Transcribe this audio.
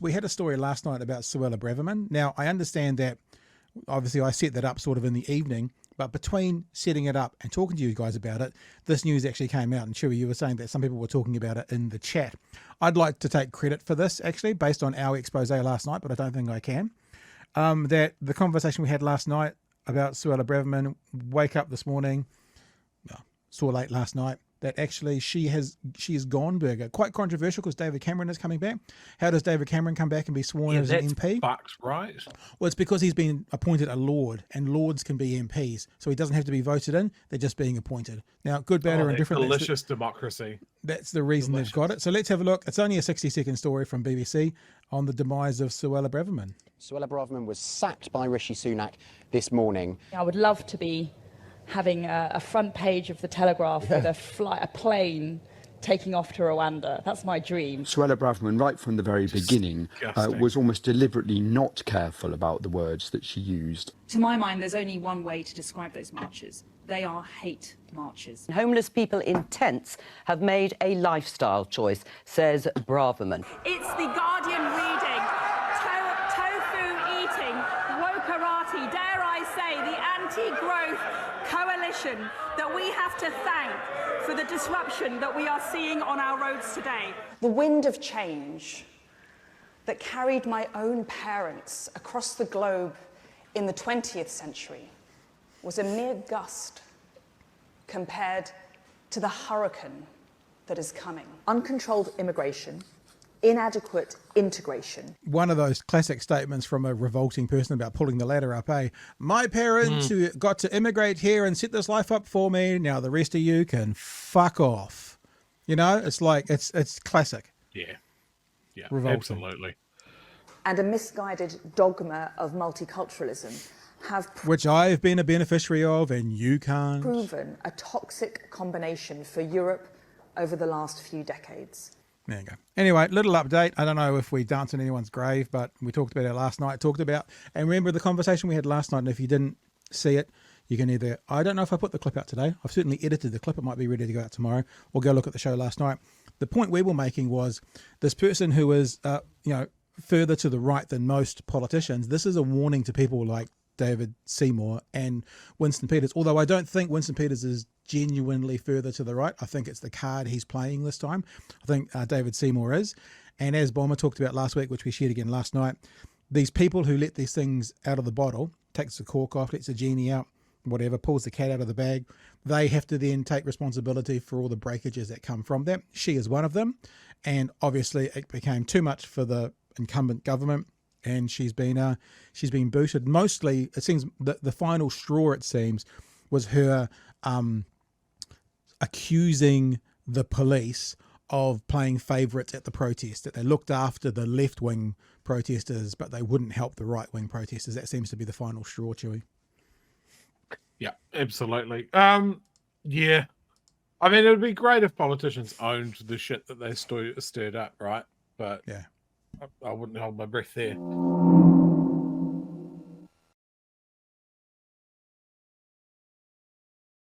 We had a story last night about Suella Braverman. Now, I understand that obviously I set that up sort of in the evening, but between setting it up and talking to you guys about it, this news actually came out. And Chewy, you were saying that some people were talking about it in the chat. I'd like to take credit for this, actually, based on our expose last night, but I don't think I can. That the conversation we had last night about Suella Braverman, wake up this morning, saw late last night, that actually she is gone burger. Quite controversial because David Cameron is coming back. How does David Cameron come back and be sworn as an MP? Fucked, right? Well, it's because he's been appointed a Lord, and Lords can be MPs, so he doesn't have to be voted in. They're just being appointed. Now, good, bad, or indifferent. Delicious democracy. That's the reason they've got it. So let's have a look. It's only a 60-second story from BBC on the demise of Suella Braverman. Suella Braverman was sacked by Rishi Sunak this morning. I would love to be having a front page of the Telegraph with a plane taking off to Rwanda. That's my dream. Suella Braverman, right from the very beginning, was almost deliberately not careful about the words that she used. To my mind, there's only one way to describe those marches. They are hate marches. Homeless people in tents have made a lifestyle choice, says Braverman. It's the Guardian reading, tofu eating, wokarati, dare I say, the anti-growth coalition that we have to thank for the disruption that we are seeing on our roads today. The wind of change that carried my own parents across the globe in the 20th century was a mere gust compared to the hurricane that is coming. Uncontrolled immigration, inadequate integration. One of those classic statements from a revolting person about pulling the ladder up, eh? My parents who got to immigrate here and set this life up for me, now the rest of you can fuck off. You know, it's like, it's classic. Yeah, revolting. Absolutely. And a misguided dogma of multiculturalism have which I've been a beneficiary of and you can't. Proven a toxic combination for Europe over the last few decades. There you go. Anyway, little update. I don't know if we danced on anyone's grave, but we talked about it last night. And remember the conversation we had last night, and if you didn't see it, you can either, I don't know if I put the clip out today. I've certainly edited the clip. It might be ready to go out tomorrow, or go look at the show last night. The point we were making was this person who is, further to the right than most politicians. This is a warning to people like David Seymour and Winston Peters, although I don't think Winston Peters is genuinely further to the right. I think it's the card he's playing this time. I think David Seymour is. And as Bomber talked about last week, which we shared again last night, these people who let these things out of the bottle, takes the cork off, lets the genie out, whatever, pulls the cat out of the bag, they have to then take responsibility for all the breakages that come from that. She is one of them. And obviously it became too much for the incumbent government, and she's been booted. Mostly, it seems that the final straw, it seems, was her accusing the police of playing favourites at the protest, that they looked after the left-wing protesters, but they wouldn't help the right-wing protesters. That seems to be the final straw, Chewy. Yeah, absolutely. Yeah. I mean, it would be great if politicians owned the shit that they stirred up, right? But yeah, I wouldn't hold my breath there.